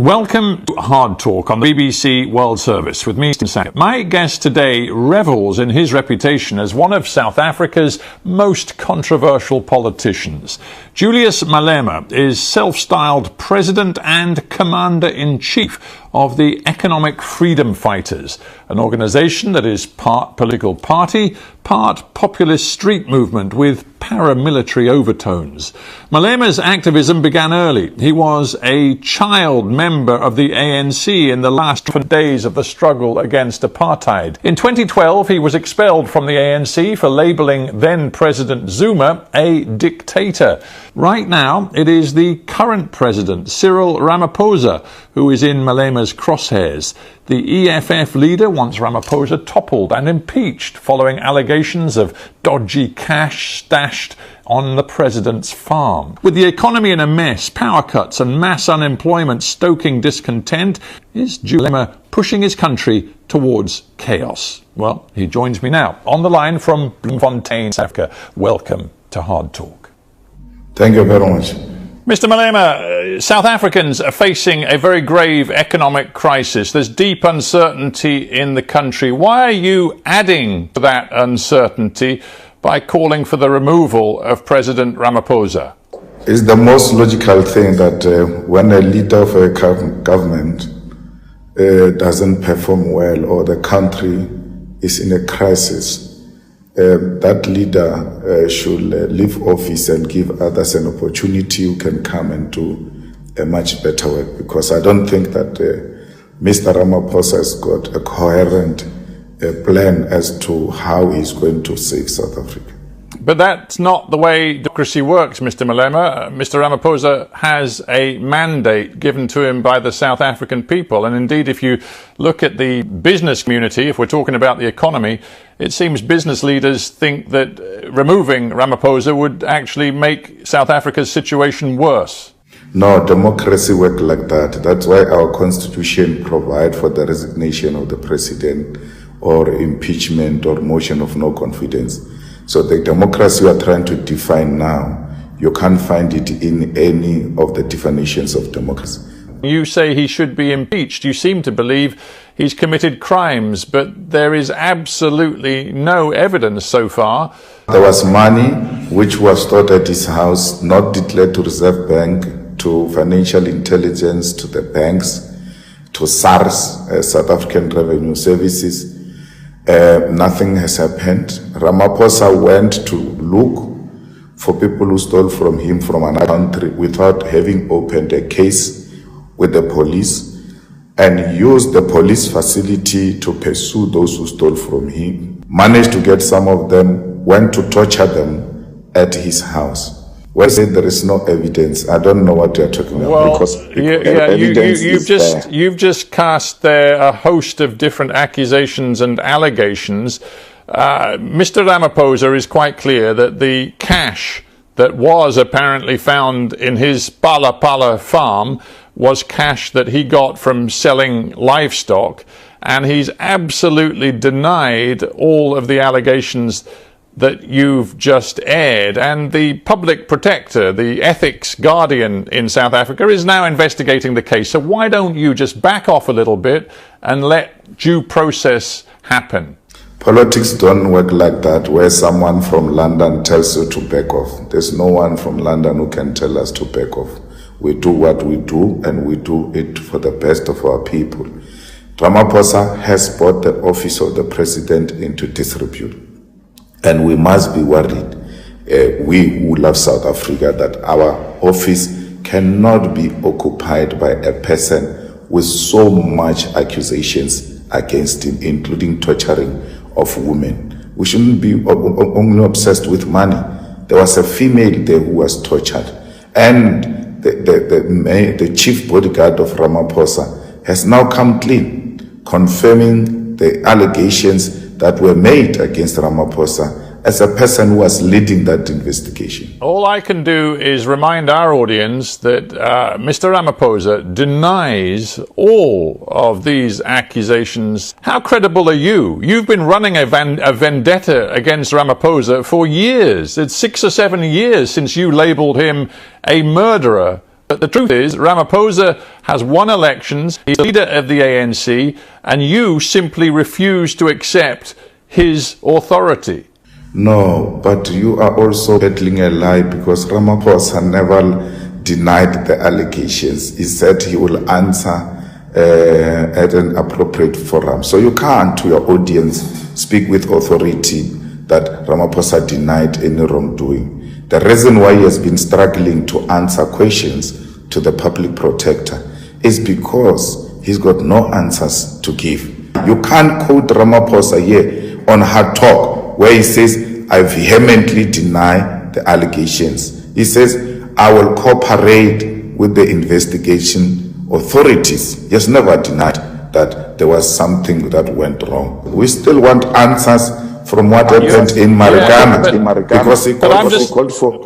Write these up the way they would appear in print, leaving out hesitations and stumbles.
Welcome to Hard Talk on the BBC World Service with me, Sam. My guest today revels in his reputation as one of South Africa's most controversial politicians. Julius Malema is self-styled president and commander-in-chief of the Economic Freedom Fighters, an organisation that is part political party, part populist street movement with paramilitary overtones. Malema's activism began early. He was a child member of the ANC in the last days of the struggle against apartheid. In 2012, he was expelled from the ANC for labelling then-President Zuma a dictator. Right now, it is the current president, Cyril Ramaphosa, who is in Malema's crosshairs. The EFF leader wants Ramaphosa toppled and impeached following allegations of dodgy cash stashed on the president's farm. With the economy in a mess, power cuts and mass unemployment stoking discontent, is Malema pushing his country towards chaos? Well, he joins me now on the line from Bloemfontein, South Africa. Welcome to Hard Talk. Thank you very much. Mr. Malema, South Africans are facing a very grave economic crisis. There's deep uncertainty in the country. Why are you adding to that uncertainty by calling for the removal of President Ramaphosa? It's the most logical thing that when a leader of a government doesn't perform well or the country is in a crisis, that leader should leave office and give others an opportunity who can come and do a much better work. Because I don't think that Mr. Ramaphosa has got a coherent plan as to how he's going to save South Africa. But that's not the way democracy works, Mr. Malema. Mr. Ramaphosa has a mandate given to him by the South African people. And indeed, if you look at the business community, if we're talking about the economy, it seems business leaders think that removing Ramaphosa would actually make South Africa's situation worse. No, democracy works like that. That's why our constitution provides for the resignation of the president or impeachment or motion of no confidence. So the democracy we are trying to define now, you can't find it in any of the definitions of democracy. You say he should be impeached. You seem to believe he's committed crimes, but there is absolutely no evidence so far. There was money which was stored at his house, not declared to Reserve Bank, to financial intelligence, to the banks, to SARS, South African Revenue Services. Nothing has happened. Ramaphosa went to look for people who stole from him from another country without having opened a case with the police and used the police facility to pursue those who stole from him. Managed to get some of them, went to torture them at his house. When I say there is no evidence, I don't know what you're talking about. Because you've just cast there a host of different accusations and allegations. Mr. Ramaphosa is quite clear that the cash that was apparently found in his Pala Pala farm was cash that he got from selling livestock, and he's absolutely denied all of the allegations that you've just aired. And the public protector, the ethics guardian in South Africa, is now investigating the case. So why don't you just back off a little bit and let due process happen? Politics don't work like that, where someone from London tells you to back off. There's no one from London who can tell us to back off. We do what we do, and we do it for the best of our people. Ramaphosa has brought the office of the president into disrepute. And we must be worried, we who love South Africa, that our office cannot be occupied by a person with so much accusations against him, including torturing of women. We shouldn't be only obsessed with money. There was a female there who was tortured. And the chief bodyguard of Ramaphosa has now come clean, confirming the allegations that were made against Ramaphosa as a person who was leading that investigation. All I can do is remind our audience that Mr. Ramaphosa denies all of these accusations. How credible are you? You've been running a vendetta against Ramaphosa for years. It's 6 or 7 years since you labelled him a murderer. But the truth is, Ramaphosa has won elections, he's the leader of the ANC, and you simply refuse to accept his authority. No, but you are also peddling a lie, because Ramaphosa never denied the allegations. He said he will answer at an appropriate forum. So you can't, to your audience, speak with authority that Ramaphosa denied any wrongdoing. The reason why he has been struggling to answer questions to the public protector is because he's got no answers to give. You can't quote Ramaphosa here on Hard Talk where he says, I vehemently deny the allegations. He says, I will cooperate with the investigation authorities. He has never denied that there was something that went wrong. We still want answers from what happened in Marikana, because he called for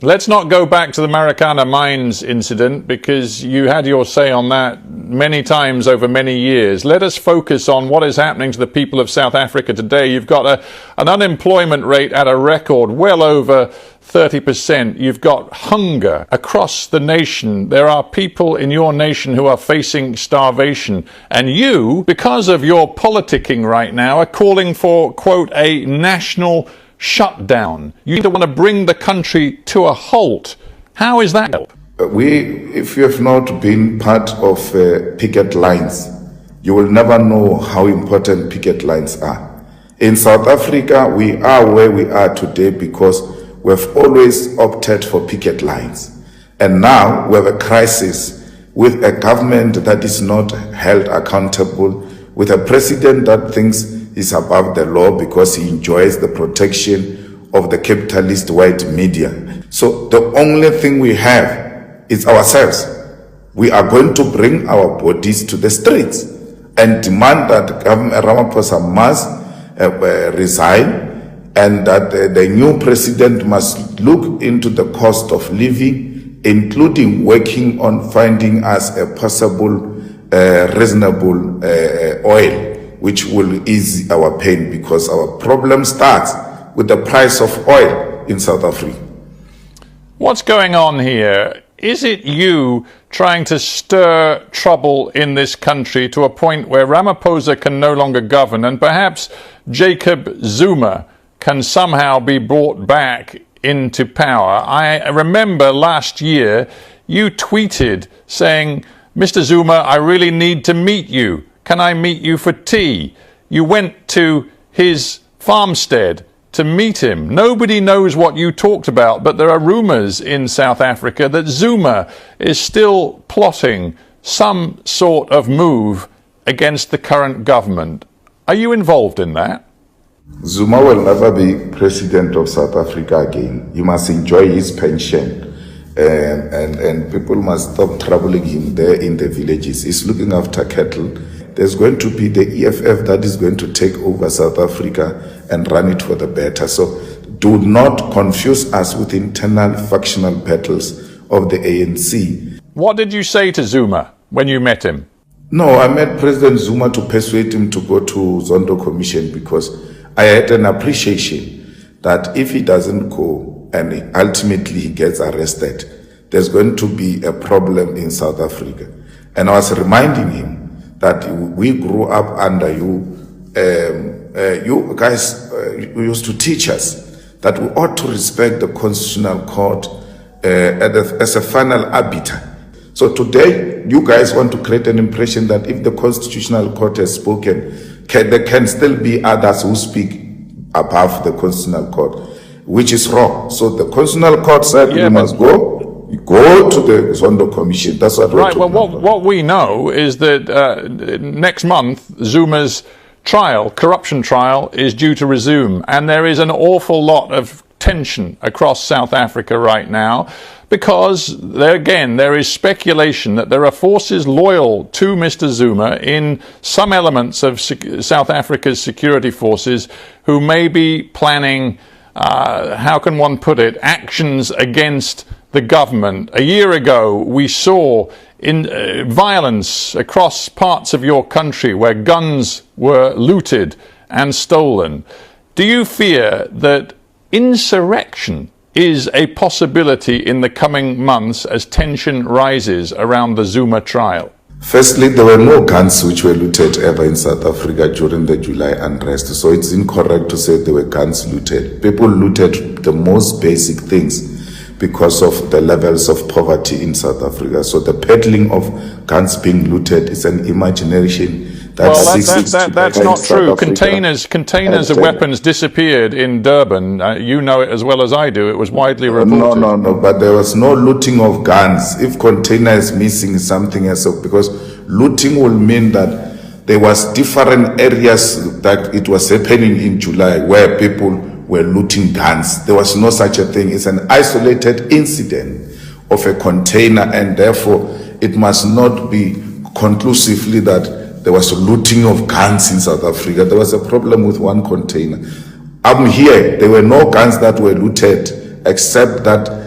let's not go back to the Marikana mines incident, because you had your say on that many times over many years. Let us focus on what is happening to the people of South Africa today. You've got an unemployment rate at a record, well over 30%. You've got hunger across the nation. There are people in your nation who are facing starvation. And you, because of your politicking right now, are calling for, quote, a national shutdown. You want to bring the country to a halt. How is that help? If you have not been part of picket lines, you will never know how important picket lines are. In South Africa, we are where we are today because we've always opted for picket lines. And now we have a crisis with a government that is not held accountable, with a president that thinks he's above the law because he enjoys the protection of the capitalist white media. So the only thing we have is ourselves. We are going to bring our bodies to the streets and demand that Ramaphosa must resign, and that the new president must look into the cost of living, including working on finding us a possible reasonable oil, which will ease our pain, because our problem starts with the price of oil in South Africa. What's going on here? Is it you trying to stir trouble in this country to a point where Ramaphosa can no longer govern, and perhaps Jacob Zuma can somehow be brought back into power? I remember last year you tweeted saying, Mr. Zuma, I really need to meet you. Can I meet you for tea? You went to his farmstead to meet him. Nobody knows what you talked about, but there are rumors in South Africa that Zuma is still plotting some sort of move against the current government. Are you involved in that? Zuma will never be president of South Africa again. He must enjoy his pension, and people must stop troubling him there in the villages. He's looking after cattle. There's going to be the EFF that is going to take over South Africa and run it for the better. So do not confuse us with internal factional battles of the ANC. What did you say to Zuma when you met him? No, I met President Zuma to persuade him to go to Zondo Commission, because I had an appreciation that if he doesn't go and ultimately he gets arrested, there's going to be a problem in South Africa. And I was reminding him that we grew up under you. You guys used to teach us that we ought to respect the Constitutional Court as a final arbiter. So today, you guys want to create an impression that if the Constitutional Court has spoken, there can still be others who speak above the Constitutional Court, which is wrong. So the Constitutional Court said you must go to the Zondo Commission. That's what right. Well, what we know is that next month Zuma's corruption trial, is due to resume, and there is an awful lot of tension across South Africa right now, because there is speculation that there are forces loyal to Mr. Zuma in some elements of South Africa's security forces who may be planning, how can one put it, actions against the government. A year ago, we saw violence across parts of your country where guns were looted and stolen. Do you fear that insurrection is a possibility in the coming months as tension rises around the Zuma trial? Firstly, there were no guns which were looted ever in South Africa during the July unrest. So it's incorrect to say there were guns looted. People looted the most basic things because of the levels of poverty in South Africa. So the peddling of guns being looted is an imagination that's not true. Containers of weapons disappeared in Durban. You know it as well as I do. It was widely reported. No. But there was no looting of guns. If container is missing, something else. Because looting will mean that there was different areas that it was happening in July where people were looting guns. There was no such a thing. It's an isolated incident of a container, and therefore it must not be conclusively that there was a looting of guns in South Africa. There was a problem with one container. I'm here. There were no guns that were looted except that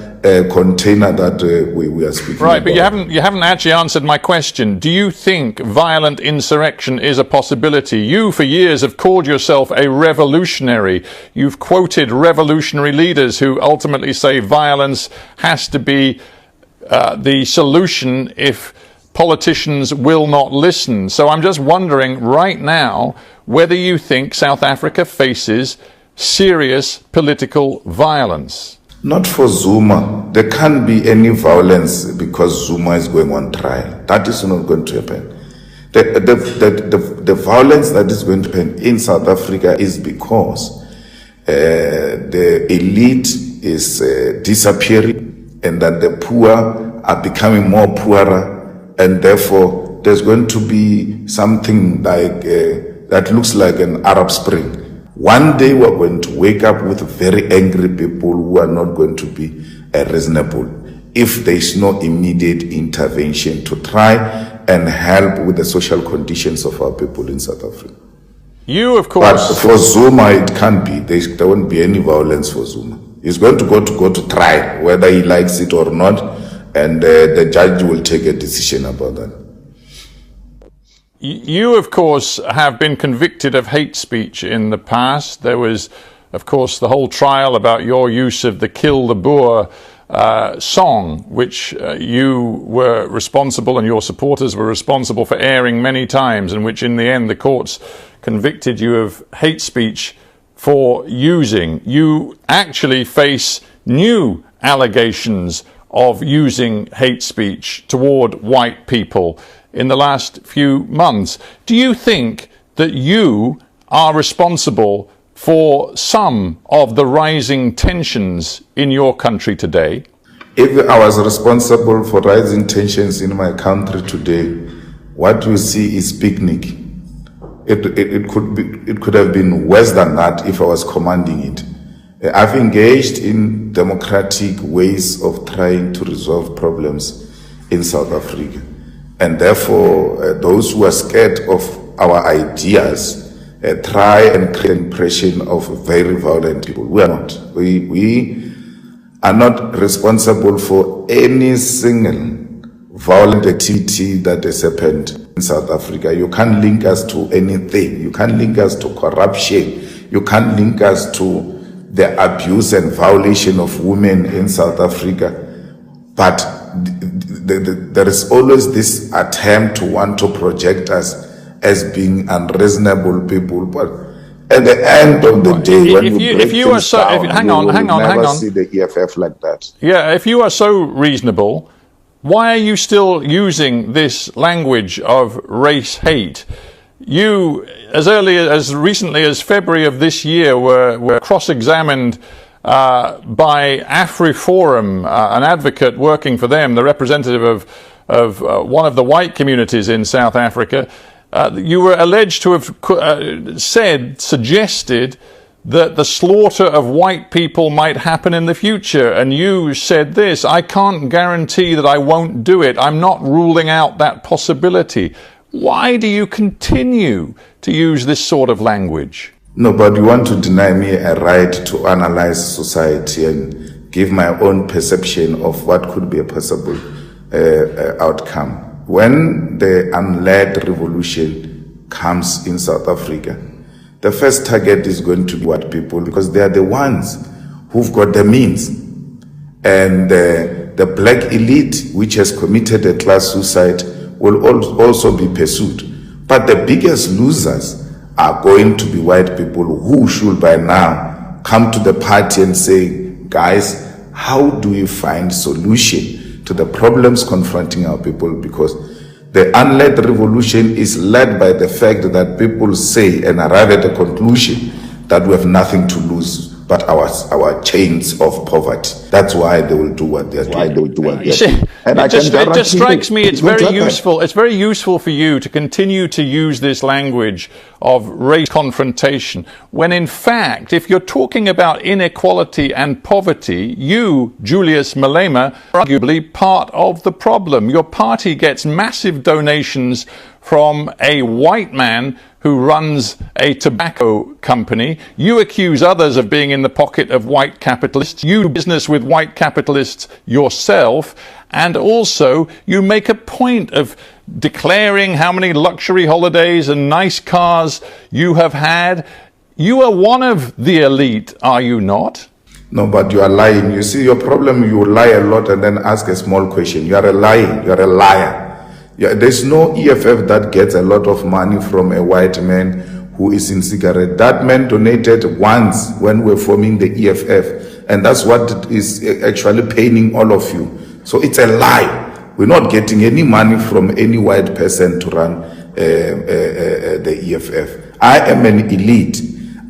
container that we are speaking about. Right, but you haven't actually answered my question. Do you think violent insurrection is a possibility? You, for years, have called yourself a revolutionary. You've quoted revolutionary leaders who ultimately say violence has to be the solution if politicians will not listen. So I'm just wondering right now whether you think South Africa faces serious political violence. Not for Zuma. There can't be any violence because Zuma is going on trial. That is not going to happen. The violence that is going to happen in South Africa is because the elite is disappearing, and that the poor are becoming more poorer. And therefore, there's going to be something like that looks like an Arab Spring. One day we're going to wake up with very angry people who are not going to be reasonable if there is no immediate intervention to try and help with the social conditions of our people in South Africa. You, of course. But for Zuma, it can't be. There won't be any violence for Zuma. He's going to go to trial, whether he likes it or not. And the judge will take a decision about that. You, of course, have been convicted of hate speech in the past. There was, of course, the whole trial about your use of the Kill the Boer song, which you were responsible and your supporters were responsible for airing many times, and which in the end the courts convicted you of hate speech for using. You actually face new allegations of using hate speech toward white people in the last few months. Do you think that you are responsible for some of the rising tensions in your country today? If I was responsible for rising tensions in my country today, what you see is picnic. It could have been worse than that if I was commanding it. I've engaged in democratic ways of trying to resolve problems in South Africa. And therefore, those who are scared of our ideas try and create an impression of very violent people. We are not. We are not responsible for any single violent activity that has happened in South Africa. You can't link us to anything. You can't link us to corruption. You can't link us to the abuse and violation of women in South Africa. But there is always this attempt to want to project us as being unreasonable people. But at the end of the day, when you break things down, you will never see the EFF like that. Yeah, if you are so reasonable, why are you still using this language of race hate? You, as recently as February of this year, were cross-examined by AfriForum, an advocate working for them, the representative of one of the white communities in South Africa. You were alleged to have suggested that the slaughter of white people might happen in the future. And you said this: I can't guarantee that I won't do it. I'm not ruling out that possibility. Why do you continue to use this sort of language? No, but you want to deny me a right to analyze society and give my own perception of what could be a possible outcome. When the unled revolution comes in South Africa, the first target is going to be white people, because they are the ones who've got the means. and the black elite, which has committed a class suicide, will also be pursued. But the biggest losers are going to be white people who should by now come to the party and say, guys, how do we find solution to the problems confronting our people? Because the unled revolution is led by the fact that people say and arrive at a conclusion that we have nothing to lose but our chains of poverty. That's why they will do what they're doing. And it just strikes me it's very useful. It's very useful for you to continue to use this language of race confrontation, when in fact, if you're talking about inequality and poverty, you, Julius Malema, are arguably part of the problem. Your party gets massive donations from a white man who runs a tobacco company. You accuse others of being in the pocket of white capitalists. You do business with white capitalists yourself. And also, you make a point of declaring how many luxury holidays and nice cars you have had. You are one of the elite, are you not? No, but you are lying. You see, your problem, you lie a lot and then ask a small question. You are a liar. You are a liar. Yeah, there's no EFF that gets a lot of money from a white man who is in cigarette. That man donated once when we're forming the EFF, and that's what is actually paining all of you. So it's a lie. We're not getting any money from any white person to run the EFF. I am an elite.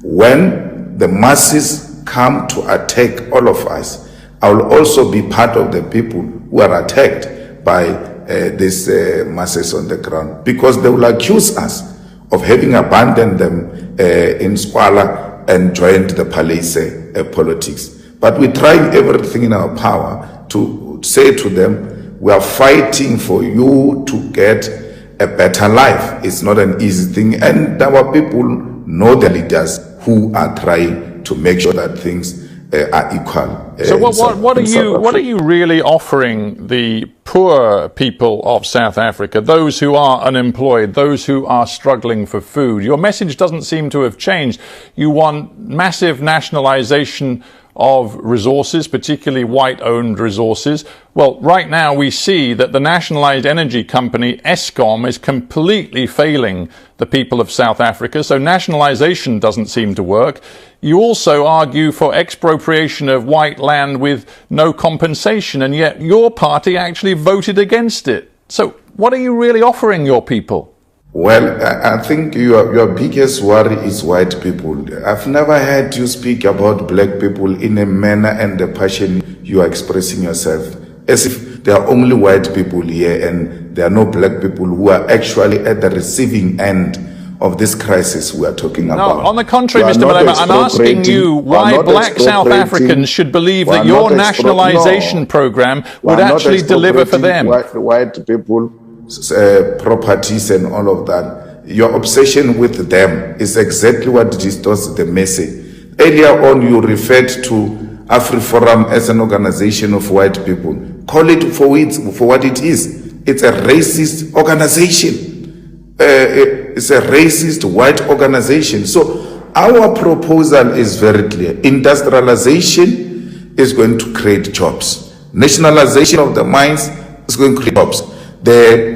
When the masses come to attack all of us, I will also be part of the people who are attacked by these masses on the ground, because they will accuse us of having abandoned them in squalor and joined the palace politics. But we try everything in our power to say to them, we are fighting for you to get a better life. It's not an easy thing, and our people know the leaders who are trying to make sure that things are equal. So what are you really offering the poor people of South Africa, those who are unemployed, those who are struggling for food? Your message doesn't seem to have changed. You want massive nationalization of resources, particularly white-owned resources. Well, right now we see that the nationalized energy company Eskom is completely failing the people of South Africa, so nationalization doesn't seem to work. You also argue for expropriation of white land with no compensation, and yet your party actually voted against it. So what are you really offering your people? Well, I think your biggest worry is white people. I've never heard you speak about black people in a manner and the passion you are expressing yourself, as if there are only white people here and there are no black people who are actually at the receiving end of this crisis we are talking about. No, on the contrary, Mr. Malema, I'm asking you why black South Africans should believe that your nationalization program would actually deliver for them. White people, properties and all of that. Your obsession with them is exactly what distorts the message. Earlier on, you referred to AfriForum as an organization of white people. Call it for what it is. It's a racist organization. It's a racist white organization. So our proposal is very clear. Industrialization is going to create jobs. Nationalization of the mines is going to create jobs. The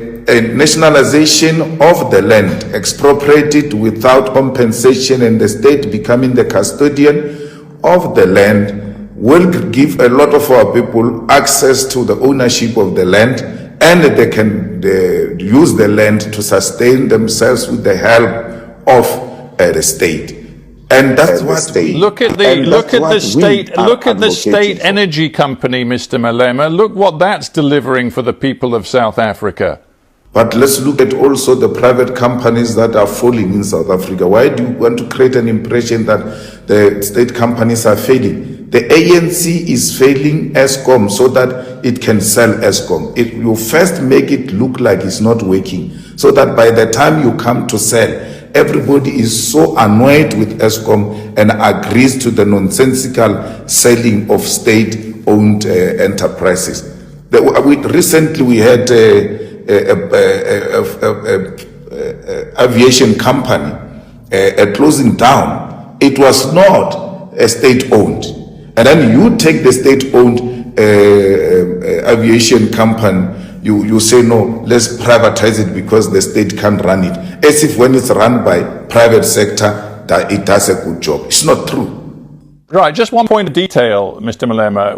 nationalization of the land, expropriated without compensation, and the state becoming the custodian of the land, will give a lot of our people access to the ownership of the land, and they can use the land to sustain themselves with the help of the state. And that's what we look at the state energy company, Mr. Malema. Look what that's delivering for the people of South Africa. But let's look at also the private companies that are falling in South Africa. Why do you want to create an impression that the state companies are failing? The ANC is failing Eskom so that it can sell Eskom. You first make it look like it's not working, so that by the time you come to sell, everybody is so annoyed with Eskom and agrees to the nonsensical selling of state-owned enterprises. Recently we had aviation company closing down. It was not a state-owned. And then you take the state-owned aviation company, you say, no, let's privatize it because the state can't run it. As if when it's run by private sector, that it does a good job. It's not true. Right, just one point of detail, Mr. Malema.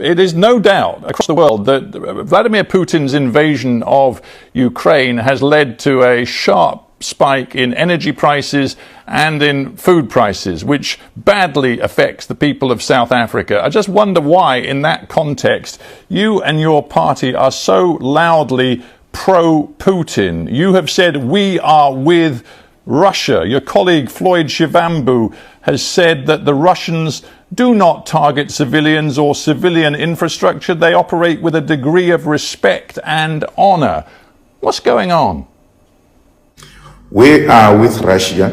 It is no doubt across the world that Vladimir Putin's invasion of Ukraine has led to a sharp spike in energy prices and in food prices, which badly affects the people of South Africa. I just wonder why, in that context, you and your party are so loudly pro-Putin. You have said we are with Russia. Your colleague Floyd Shivambu has said that the Russians do not target civilians or civilian infrastructure. They operate with a degree of respect and honor. What's going on? We are with Russia,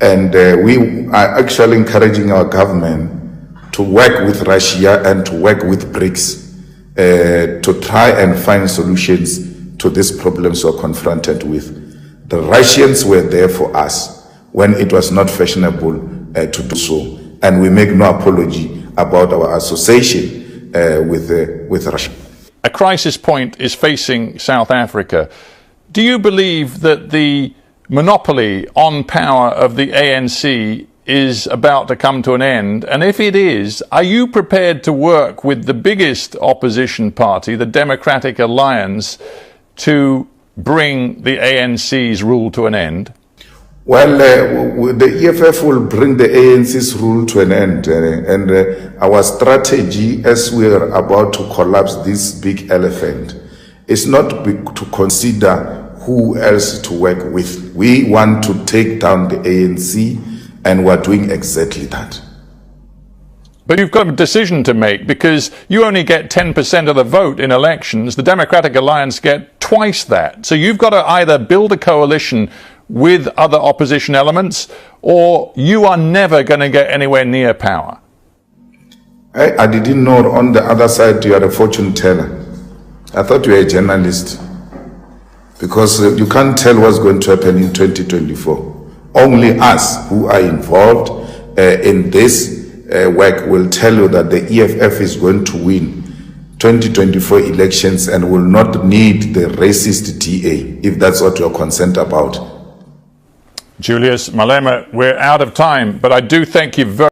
and we are actually encouraging our government to work with Russia and to work with BRICS to try and find solutions to these problems we're confronted with. The Russians were there for us when it was not fashionable to do so, and we make no apology about our association with Russia. A crisis point is facing South Africa. Do you believe that the monopoly on power of the ANC is about to come to an end? And if it is, are you prepared to work with the biggest opposition party, the Democratic Alliance, to bring the ANC's rule to an end? Well, the EFF will bring the ANC's rule to an end, and our strategy as we are about to collapse this big elephant is not to consider who else to work with. We want to take down the ANC, and we're doing exactly that. But you've got a decision to make, because you only get 10% of the vote in elections. The Democratic Alliance get twice that. So you've got to either build a coalition with other opposition elements, or you are never going to get anywhere near power. I didn't know on the other side you are a fortune teller. I thought you were a journalist, because you can't tell what's going to happen in 2024. Only us who are involved in this work will tell you that the EFF is going to win 2024 elections and will not need the racist TA, if that's what you're concerned about. Julius, Malema, we're out of time, but I do thank you very